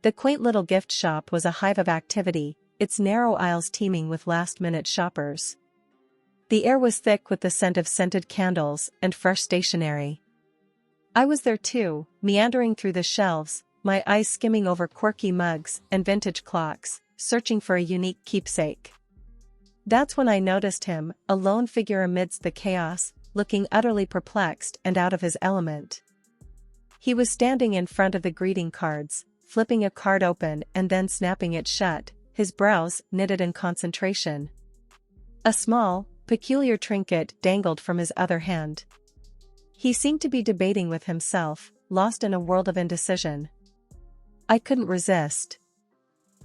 The quaint little gift shop was a hive of activity, its narrow aisles teeming with last-minute shoppers. The air was thick with the scent of scented candles and fresh stationery. I was there too, meandering through the shelves, my eyes skimming over quirky mugs and vintage clocks, searching for a unique keepsake. That's when I noticed him, a lone figure amidst the chaos, looking utterly perplexed and out of his element. He was standing in front of the greeting cards, flipping a card open and then snapping it shut, his brows knitted in concentration. A small, peculiar trinket dangled from his other hand. He seemed to be debating with himself, lost in a world of indecision. I couldn't resist.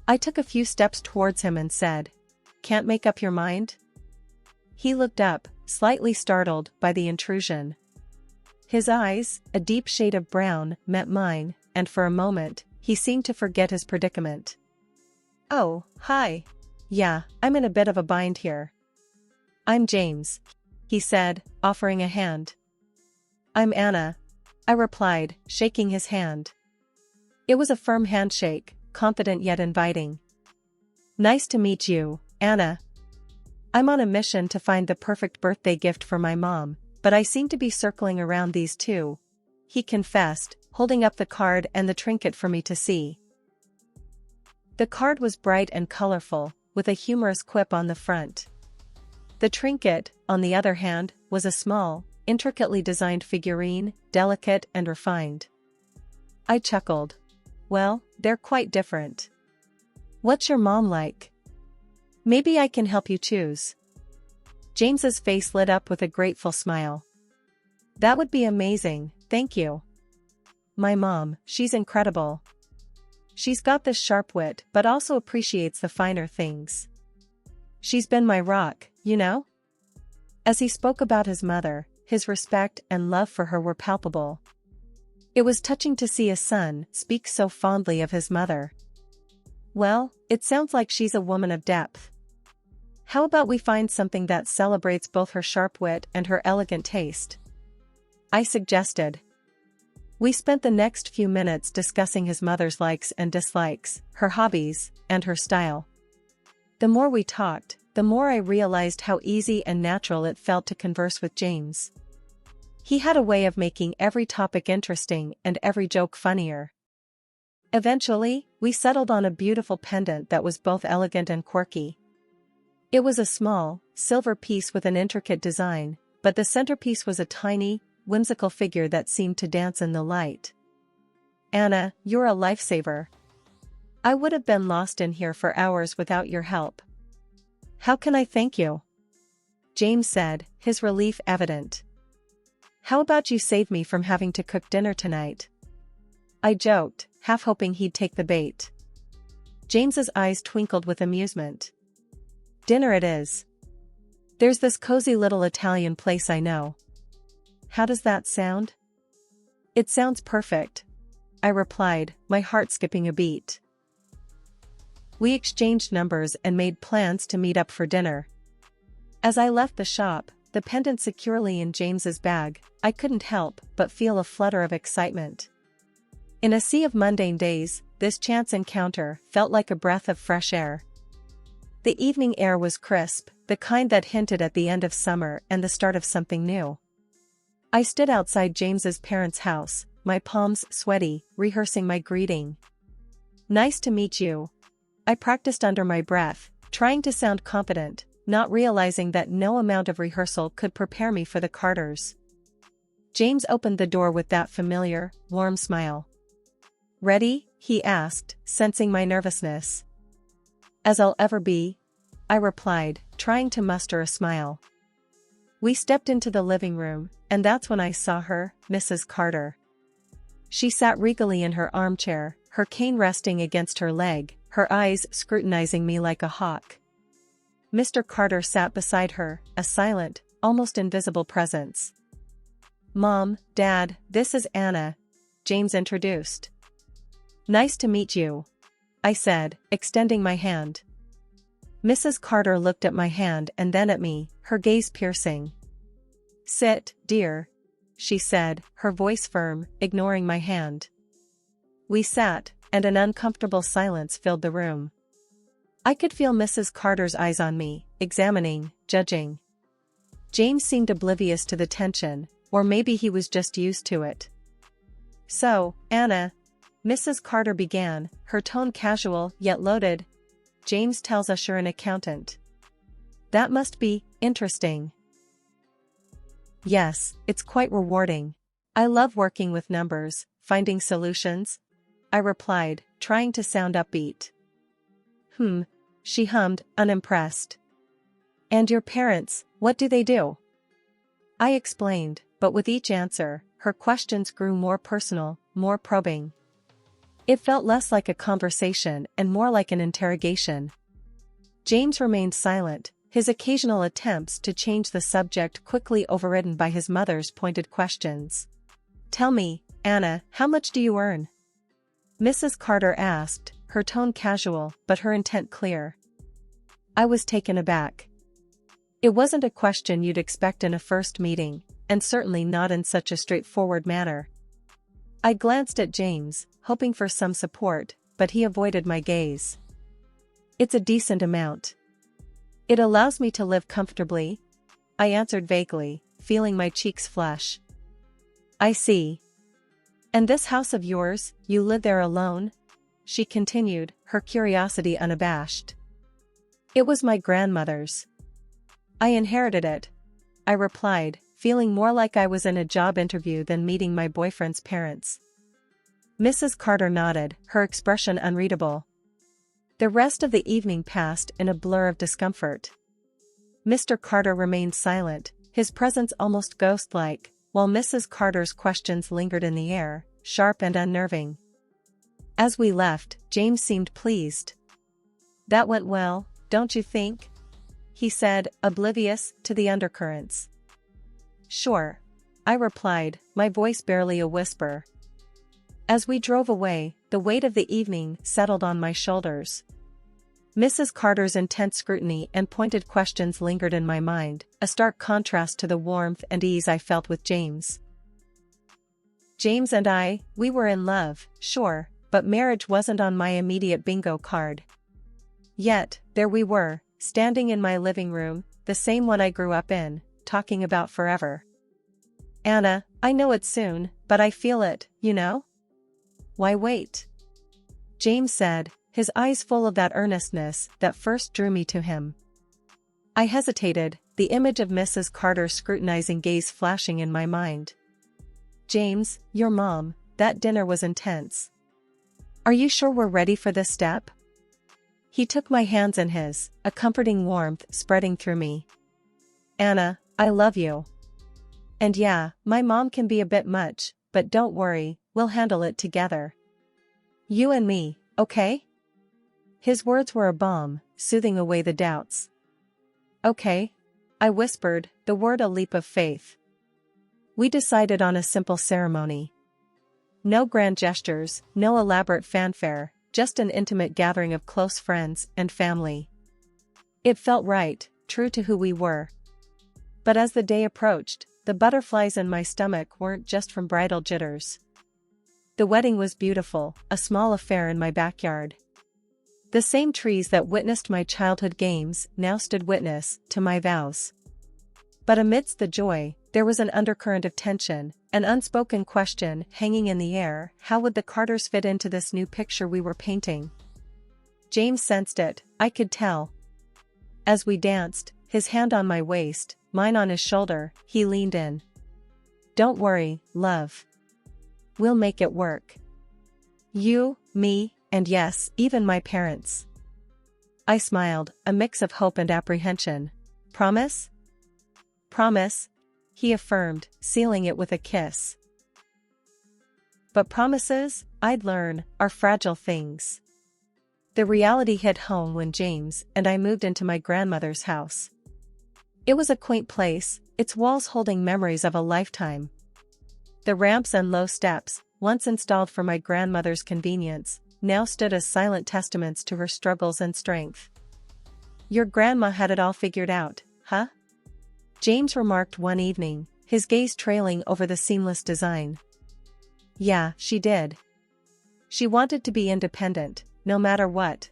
I took a few steps towards him and said, "Can't make up your mind?" He looked up, slightly startled by the intrusion. His eyes, a deep shade of brown, met mine, and for a moment, he seemed to forget his predicament. "Oh, hi. Yeah, I'm in a bit of a bind here." "I'm James," he said, offering a hand. "I'm Anna," I replied, shaking his hand. It was a firm handshake, confident yet inviting. "Nice to meet you, Anna. I'm on a mission to find the perfect birthday gift for my mom, but I seem to be circling around these two," he confessed, holding up the card and the trinket for me to see. The card was bright and colorful, with a humorous quip on the front. The trinket, on the other hand, was a small, intricately designed figurine, delicate and refined. I chuckled. Well, they're quite different. "What's your mom like? Maybe I can help you choose." James's face lit up with a grateful smile. "That would be amazing, thank you." "My mom, she's incredible. She's got this sharp wit but also appreciates the finer things. She's been my rock, you know?" As he spoke about his mother, his respect and love for her were palpable. It was touching to see a son speak so fondly of his mother. "Well, it sounds like she's a woman of depth. How about we find something that celebrates both her sharp wit and her elegant taste?" I suggested. We spent the next few minutes discussing his mother's likes and dislikes, her hobbies, and her style. The more we talked, the more I realized how easy and natural it felt to converse with James. He had a way of making every topic interesting and every joke funnier. Eventually, we settled on a beautiful pendant that was both elegant and quirky. It was a small, silver piece with an intricate design, but the centerpiece was a tiny, whimsical figure that seemed to dance in the light. "Anna, you're a lifesaver. I would have been lost in here for hours without your help." "How can I thank you?" James said, his relief evident. "How about you save me from having to cook dinner tonight?" I joked, half hoping he'd take the bait. James's eyes twinkled with amusement. "Dinner it is. There's this cozy little Italian place I know." "How does that sound?" "It sounds perfect," I replied, my heart skipping a beat. We exchanged numbers and made plans to meet up for dinner. As I left the shop, the pendant securely in James's bag, I couldn't help but feel a flutter of excitement. In a sea of mundane days, this chance encounter felt like a breath of fresh air. The evening air was crisp, the kind that hinted at the end of summer and the start of something new. I stood outside James's parents' house, my palms sweaty, rehearsing my greeting. "Nice to meet you." I practiced under my breath, trying to sound confident, not realizing that no amount of rehearsal could prepare me for the Carters. James opened the door with that familiar, warm smile. "Ready?" he asked, sensing my nervousness. "As I'll ever be," I replied, trying to muster a smile. We stepped into the living room, and that's when I saw her, Mrs. Carter. She sat regally in her armchair, her cane resting against her leg, her eyes scrutinizing me like a hawk. Mr. Carter sat beside her, a silent, almost invisible presence. "Mom, Dad, this is Anna," James introduced. "Nice to meet you," I said, extending my hand. Mrs. Carter looked at my hand and then at me, her gaze piercing. "Sit, dear," she said, her voice firm, ignoring my hand. We sat, and an uncomfortable silence filled the room. I could feel Mrs. Carter's eyes on me, examining, judging. James seemed oblivious to the tension, or maybe he was just used to it. "So, Anna," Mrs. Carter began, her tone casual yet loaded. "James tells us you're an accountant. That must be interesting." "Yes, it's quite rewarding. I love working with numbers, finding solutions," I replied, trying to sound upbeat. She hummed, unimpressed. "And your parents, what do they do?" I explained, but with each answer, her questions grew more personal, more probing. It felt less like a conversation and more like an interrogation. James remained silent, his occasional attempts to change the subject quickly overridden by his mother's pointed questions. "Tell me, Anna, how much do you earn?" Mrs. Carter asked, her tone casual but her intent clear. I was taken aback. It wasn't a question you'd expect in a first meeting, and certainly not in such a straightforward manner. I glanced at James, hoping for some support, but he avoided my gaze. "It's a decent amount. It allows me to live comfortably," I answered vaguely, feeling my cheeks flush. "I see. And this house of yours, you live there alone?" she continued, her curiosity unabashed. "It was my grandmother's. I inherited it," I replied, feeling more like I was in a job interview than meeting my boyfriend's parents. Mrs. Carter nodded, her expression unreadable. The rest of the evening passed in a blur of discomfort. Mr. Carter remained silent, his presence almost ghost-like, while Mrs. Carter's questions lingered in the air, sharp and unnerving. As we left, James seemed pleased. "That went well, don't you think?" he said, oblivious to the undercurrents. "Sure," I replied, my voice barely a whisper. As we drove away, the weight of the evening settled on my shoulders. Mrs. Carter's intense scrutiny and pointed questions lingered in my mind, a stark contrast to the warmth and ease I felt with James. James and we were in love, sure, but marriage wasn't on my immediate bingo card. Yet, there we were, standing in my living room, the same one I grew up in, talking about forever. "Anna, I know it's soon, but I feel it, you know?" "Why wait?" James said, his eyes full of that earnestness that first drew me to him. I hesitated, the image of Mrs. Carter's scrutinizing gaze flashing in my mind. "James, your mom, that dinner was intense. Are you sure we're ready for this step?" He took my hands in his, a comforting warmth spreading through me. "Anna, I love you. And yeah, my mom can be a bit much, but don't worry, we'll handle it together. You and me, okay?" His words were a balm, soothing away the doubts. "Okay," I whispered, the word a leap of faith. We decided on a simple ceremony. No grand gestures, no elaborate fanfare, just an intimate gathering of close friends and family. It felt right, true to who we were. But as the day approached, the butterflies in my stomach weren't just from bridal jitters. The wedding was beautiful, a small affair in my backyard. The same trees that witnessed my childhood games now stood witness to my vows. But amidst the joy, there was an undercurrent of tension, an unspoken question hanging in the air: how would the Carters fit into this new picture we were painting? James sensed it, I could tell. As we danced, his hand on my waist, mine on his shoulder, he leaned in. "Don't worry, love. We'll make it work. You, me, and yes, even my parents." I smiled, a mix of hope and apprehension. "Promise?" "Promise," he affirmed, sealing it with a kiss. But promises, I'd learn, are fragile things. The reality hit home when James and I moved into my grandmother's house. It was a quaint place, its walls holding memories of a lifetime. The ramps and low steps, once installed for my grandmother's convenience, now stood as silent testaments to her struggles and strength. "Your grandma had it all figured out, huh?" James remarked one evening, his gaze trailing over the seamless design. "Yeah, she did. She wanted to be independent, no matter what,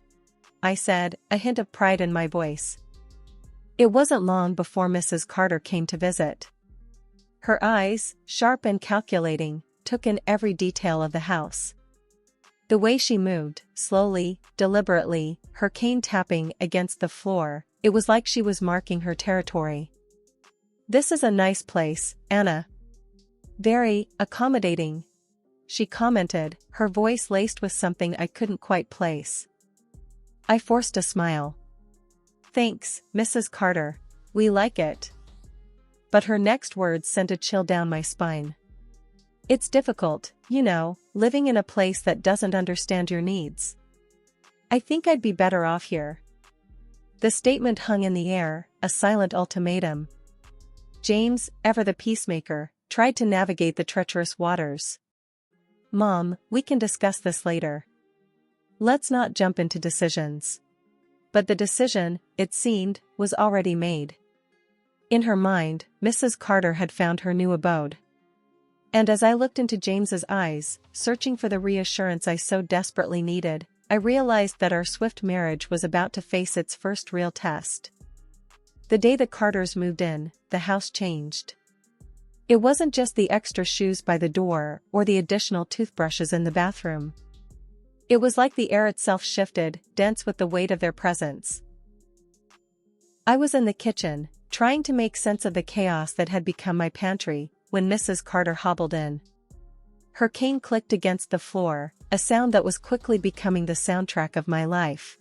I said, a hint of pride in my voice. It wasn't long before Mrs. Carter came to visit. Her eyes, sharp and calculating, took in every detail of the house. The way she moved, slowly, deliberately, her cane tapping against the floor, it was like she was marking her territory. "This is a nice place, Anna." "Very accommodating," she commented, her voice laced with something I couldn't quite place. I forced a smile. "Thanks, Mrs. Carter. We like it." But her next words sent a chill down my spine. "It's difficult, you know, living in a place that doesn't understand your needs. I think I'd be better off here." The statement hung in the air, a silent ultimatum. James, ever the peacemaker, tried to navigate the treacherous waters. "Mom, we can discuss this later. Let's not jump into decisions." But the decision, it seemed, was already made. In her mind, Mrs. Carter had found her new abode. And as I looked into James's eyes, searching for the reassurance I so desperately needed, I realized that our swift marriage was about to face its first real test. The day the Carters moved in, the house changed. It wasn't just the extra shoes by the door or the additional toothbrushes in the bathroom. It was like the air itself shifted, dense with the weight of their presence. I was in the kitchen, trying to make sense of the chaos that had become my pantry, when Mrs. Carter hobbled in. Her cane clicked against the floor, a sound that was quickly becoming the soundtrack of my life.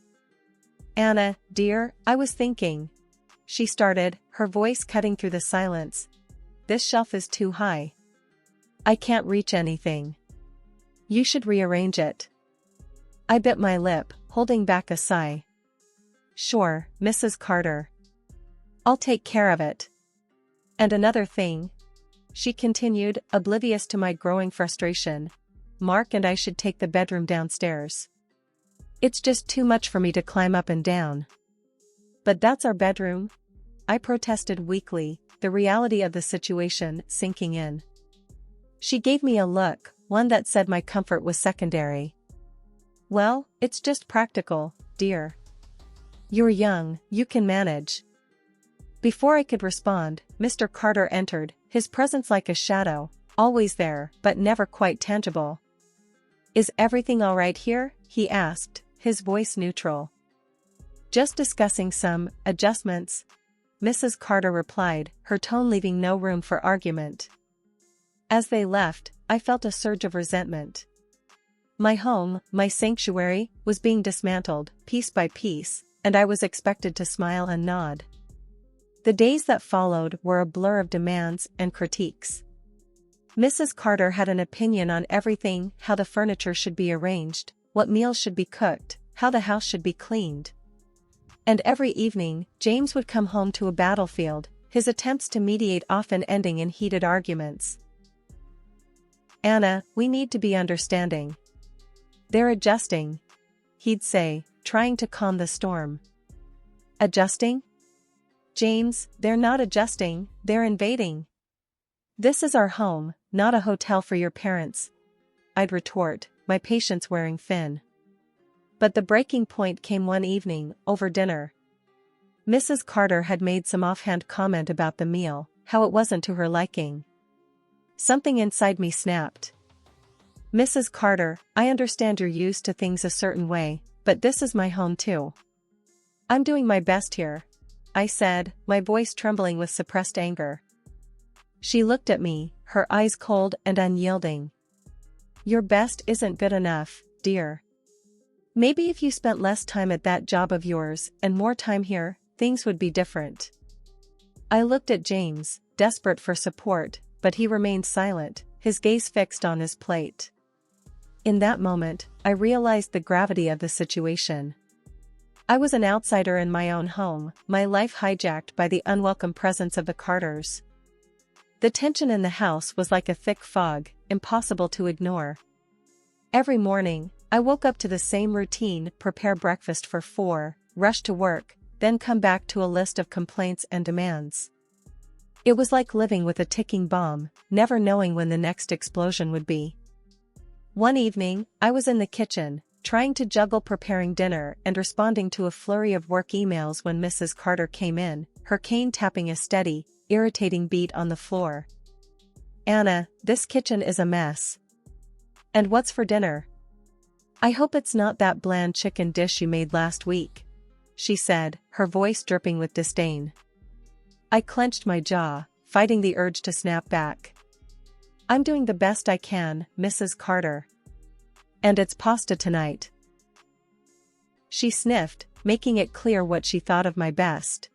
"Anna, dear, I was thinking," she started, her voice cutting through the silence. "This shelf is too high. I can't reach anything. You should rearrange it." I bit my lip, holding back a sigh. "Sure, Mrs. Carter. I'll take care of it. And another thing," she continued, oblivious to my growing frustration, "Mark and I should take the bedroom downstairs. It's just too much for me to climb up and down." "But that's our bedroom," I protested weakly, the reality of the situation sinking in. She gave me a look, one that said my comfort was secondary. "Well, it's just practical, dear. You're young, you can manage." Before I could respond, Mr. Carter entered, his presence like a shadow, always there, but never quite tangible. "Is everything all right here?" he asked, his voice neutral. "Just discussing some adjustments," Mrs. Carter replied, her tone leaving no room for argument. As they left, I felt a surge of resentment. My home, my sanctuary, was being dismantled, piece by piece, and I was expected to smile and nod. The days that followed were a blur of demands and critiques. Mrs. Carter had an opinion on everything: how the furniture should be arranged, what meals should be cooked, how the house should be cleaned. And every evening, James would come home to a battlefield, his attempts to mediate often ending in heated arguments. "Anna, we need to be understanding. They're adjusting," he'd say, trying to calm the storm. "Adjusting? James, they're not adjusting, they're invading. This is our home, not a hotel for your parents," I'd retort, my patience wearing thin. But the breaking point came one evening, over dinner. Mrs. Carter had made some offhand comment about the meal, how it wasn't to her liking. Something inside me snapped. "Mrs. Carter, I understand you're used to things a certain way, but this is my home too. I'm doing my best here," I said, my voice trembling with suppressed anger. She looked at me, her eyes cold and unyielding. "Your best isn't good enough, dear. Maybe if you spent less time at that job of yours and more time here, things would be different." I looked at James, desperate for support, but he remained silent, his gaze fixed on his plate. In that moment, I realized the gravity of the situation. I was an outsider in my own home, my life hijacked by the unwelcome presence of the Carters. The tension in the house was like a thick fog, impossible to ignore. Every morning, I woke up to the same routine: prepare breakfast for 4, rush to work, then come back to a list of complaints and demands. It was like living with a ticking bomb, never knowing when the next explosion would be. One evening, I was in the kitchen, trying to juggle preparing dinner and responding to a flurry of work emails when Mrs. Carter came in, her cane tapping a steady, irritating beat on the floor. "Anna, this kitchen is a mess. And what's for dinner? I hope it's not that bland chicken dish you made last week," she said, her voice dripping with disdain. I clenched my jaw, fighting the urge to snap back. "I'm doing the best I can, Mrs. Carter. And it's pasta tonight." She sniffed, making it clear what she thought of my best.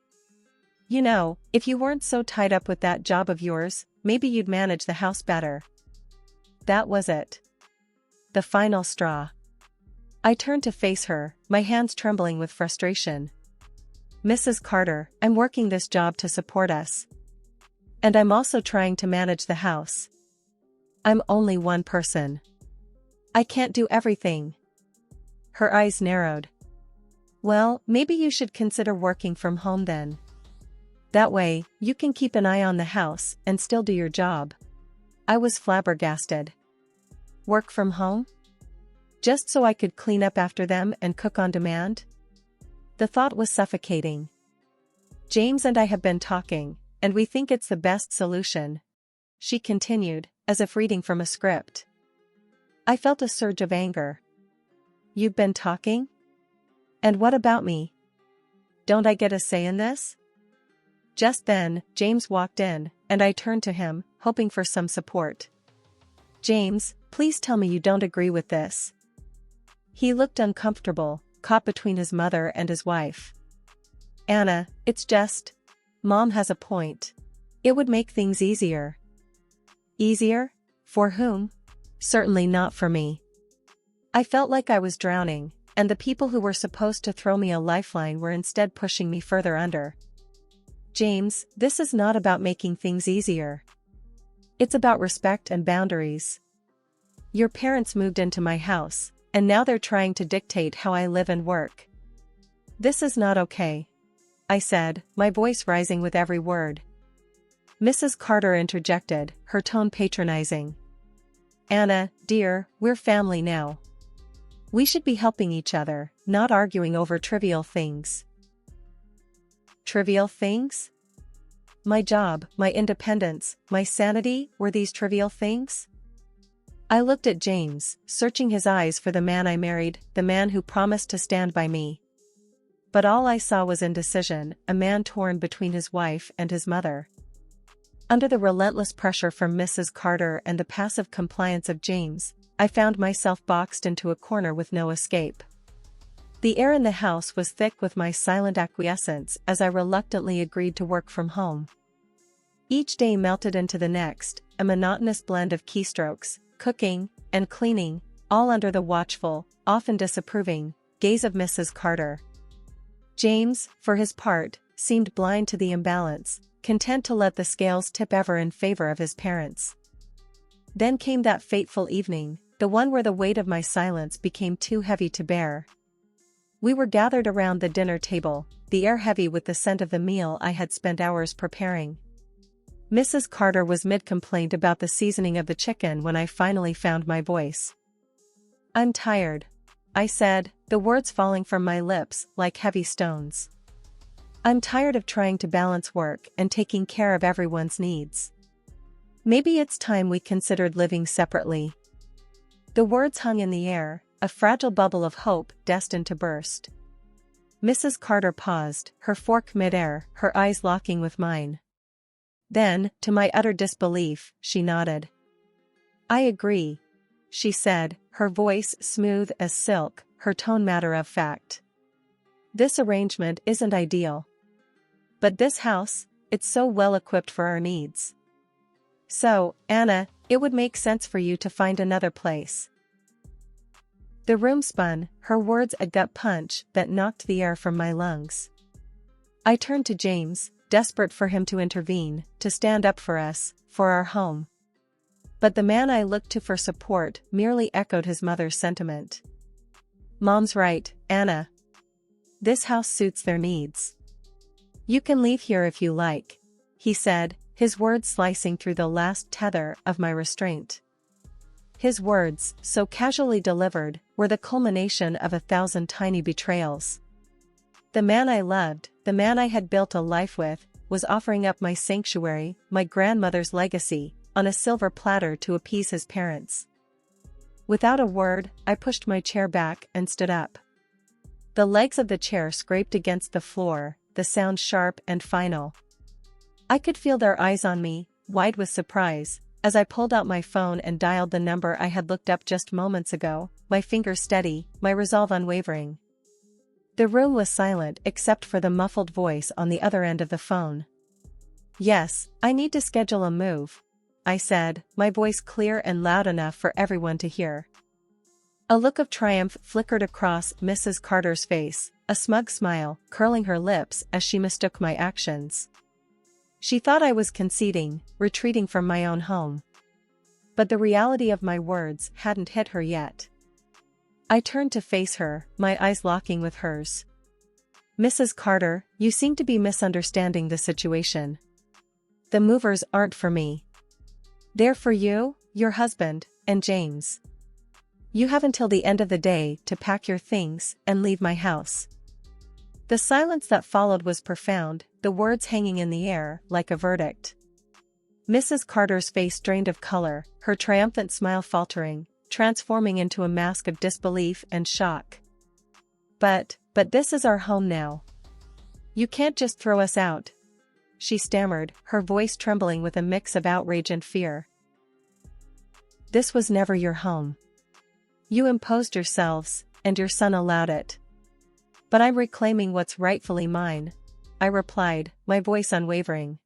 "You know, if you weren't so tied up with that job of yours, maybe you'd manage the house better." That was it. The final straw. I turned to face her, my hands trembling with frustration. "Mrs. Carter, I'm working this job to support us. And I'm also trying to manage the house. I'm only one person. I can't do everything." Her eyes narrowed. "Well, maybe you should consider working from home then. That way, you can keep an eye on the house and still do your job." I was flabbergasted. Work from home? Just so I could clean up after them and cook on demand? The thought was suffocating. "James and I have been talking, and we think it's the best solution," she continued, as if reading from a script. I felt a surge of anger. "You've been talking? And what about me? Don't I get a say in this?" Just then, James walked in, and I turned to him, hoping for some support. "James, please tell me you don't agree with this." He looked uncomfortable, caught between his mother and his wife. "Anna, it's just... Mom has a point. It would make things easier." "Easier? For whom? Certainly not for me." I felt like I was drowning, and the people who were supposed to throw me a lifeline were instead pushing me further under. "James, this is not about making things easier. It's about respect and boundaries. Your parents moved into my house, and now they're trying to dictate how I live and work. This is not okay," I said, my voice rising with every word. Mrs. Carter interjected, her tone patronizing. "Anna, dear, we're family now. We should be helping each other, not arguing over trivial things." Trivial things? My job, my independence, my sanity, were these trivial things? I looked at James, searching his eyes for the man I married, the man who promised to stand by me. But all I saw was indecision, a man torn between his wife and his mother. Under the relentless pressure from Mrs. Carter and the passive compliance of James, I found myself boxed into a corner with no escape. The air in the house was thick with my silent acquiescence as I reluctantly agreed to work from home. Each day melted into the next, a monotonous blend of keystrokes, cooking, and cleaning, all under the watchful, often disapproving, gaze of Mrs. Carter. James, for his part, seemed blind to the imbalance, content to let the scales tip ever in favor of his parents. Then came that fateful evening, the one where the weight of my silence became too heavy to bear. We were gathered around the dinner table, the air heavy with the scent of the meal I had spent hours preparing. Mrs. Carter was mid-complaint about the seasoning of the chicken when I finally found my voice. "I'm tired," I said, the words falling from my lips like heavy stones. "I'm tired of trying to balance work and taking care of everyone's needs. Maybe it's time we considered living separately." The words hung in the air, a fragile bubble of hope destined to burst. Mrs. Carter paused, her fork mid-air, her eyes locking with mine. Then, to my utter disbelief, she nodded. "I agree," she said, her voice smooth as silk, her tone matter of fact. "This arrangement isn't ideal. But this house, it's so well equipped for our needs. So, Anna, it would make sense for you to find another place." The room spun, her words a gut punch that knocked the air from my lungs. I turned to James, desperate for him to intervene, to stand up for us, for our home. But the man I looked to for support merely echoed his mother's sentiment. "Mom's right, Anna. This house suits their needs. You can leave here if you like," he said, his words slicing through the last tether of my restraint. His words, so casually delivered, were the culmination of 1,000 tiny betrayals. The man I loved, the man I had built a life with, was offering up my sanctuary, my grandmother's legacy, on a silver platter to appease his parents. Without a word, I pushed my chair back and stood up. The legs of the chair scraped against the floor, the sound sharp and final. I could feel their eyes on me, wide with surprise, as I pulled out my phone and dialed the number I had looked up just moments ago, my fingers steady, my resolve unwavering. The room was silent except for the muffled voice on the other end of the phone. "Yes, I need to schedule a move," I said, my voice clear and loud enough for everyone to hear. A look of triumph flickered across Mrs. Carter's face, a smug smile curling her lips as she mistook my actions. She thought I was conceding, retreating from my own home. But the reality of my words hadn't hit her yet. I turned to face her, my eyes locking with hers. "Mrs. Carter, you seem to be misunderstanding the situation. The movers aren't for me. They're for you, your husband, and James. You have until the end of the day to pack your things and leave my house." The silence that followed was profound, the words hanging in the air like a verdict. Mrs. Carter's face drained of color, her triumphant smile faltering, transforming into a mask of disbelief and shock. But this is our home now. You can't just throw us out," she stammered, her voice trembling with a mix of outrage and fear. "This was never your home. You imposed yourselves, and your son allowed it. But I'm reclaiming what's rightfully mine," I replied, my voice unwavering.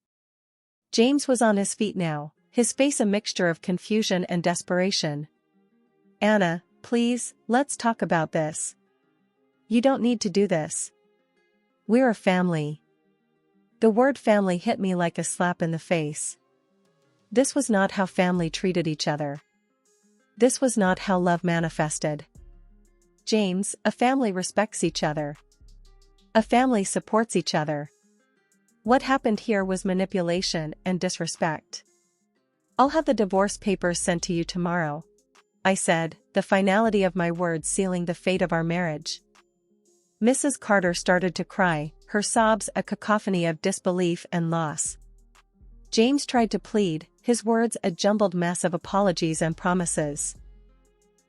James was on his feet now, his face a mixture of confusion and desperation. "Anna, please, let's talk about this. You don't need to do this. We're a family." The word family hit me like a slap in the face. This was not how family treated each other. This was not how love manifested. "James, a family respects each other. A family supports each other. What happened here was manipulation and disrespect. I'll have the divorce papers sent to you tomorrow," I said, the finality of my words sealing the fate of our marriage. Mrs. Carter started to cry, her sobs a cacophony of disbelief and loss. James tried to plead, his words a jumbled mess of apologies and promises.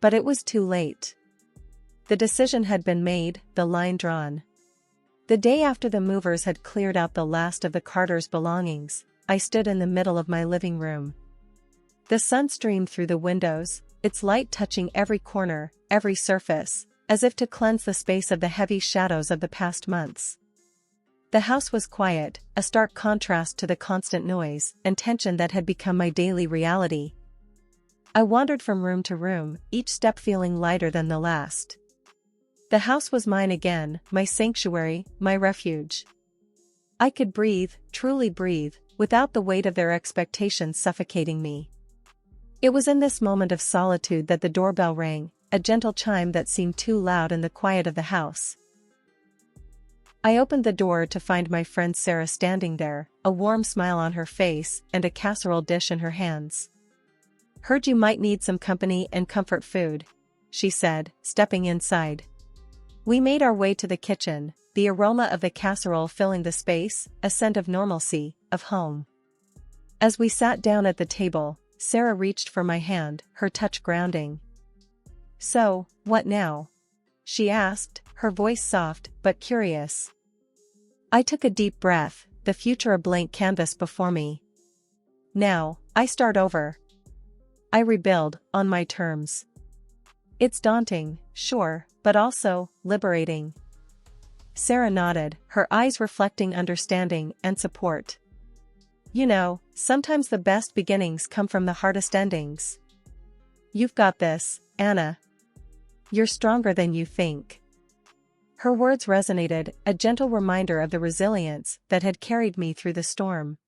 But it was too late. The decision had been made, the line drawn. The day after the movers had cleared out the last of the Carters' belongings, I stood in the middle of my living room. The sun streamed through the windows, its light touching every corner, every surface, as if to cleanse the space of the heavy shadows of the past months. The house was quiet, a stark contrast to the constant noise and tension that had become my daily reality. I wandered from room to room, each step feeling lighter than the last. The house was mine again, my sanctuary, my refuge. I could breathe, truly breathe, without the weight of their expectations suffocating me. It was in this moment of solitude that the doorbell rang, a gentle chime that seemed too loud in the quiet of the house. I opened the door to find my friend Sarah standing there, a warm smile on her face and a casserole dish in her hands. "Heard you might need some company and comfort food," she said, stepping inside. We made our way to the kitchen, the aroma of the casserole filling the space, a scent of normalcy, of home. As we sat down at the table, Sarah reached for my hand, her touch grounding. "So, what now?" she asked, her voice soft but curious. I took a deep breath, the future a blank canvas before me. "Now, I start over. I rebuild, on my terms. It's daunting, sure, but also liberating." Sarah nodded, her eyes reflecting understanding and support. "You know, sometimes the best beginnings come from the hardest endings. You've got this, Anna. You're stronger than you think." Her words resonated, a gentle reminder of the resilience that had carried me through the storm.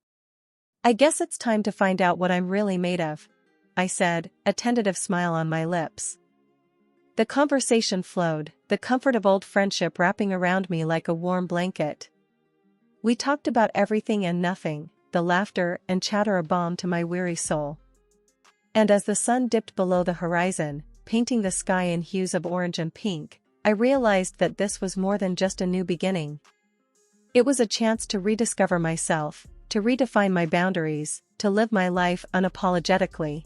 "I guess it's time to find out what I'm really made of," I said, a tentative smile on my lips. The conversation flowed, the comfort of old friendship wrapping around me like a warm blanket. We talked about everything and nothing, the laughter and chatter a balm to my weary soul. And as the sun dipped below the horizon, painting the sky in hues of orange and pink, I realized that this was more than just a new beginning. It was a chance to rediscover myself, to redefine my boundaries, to live my life unapologetically.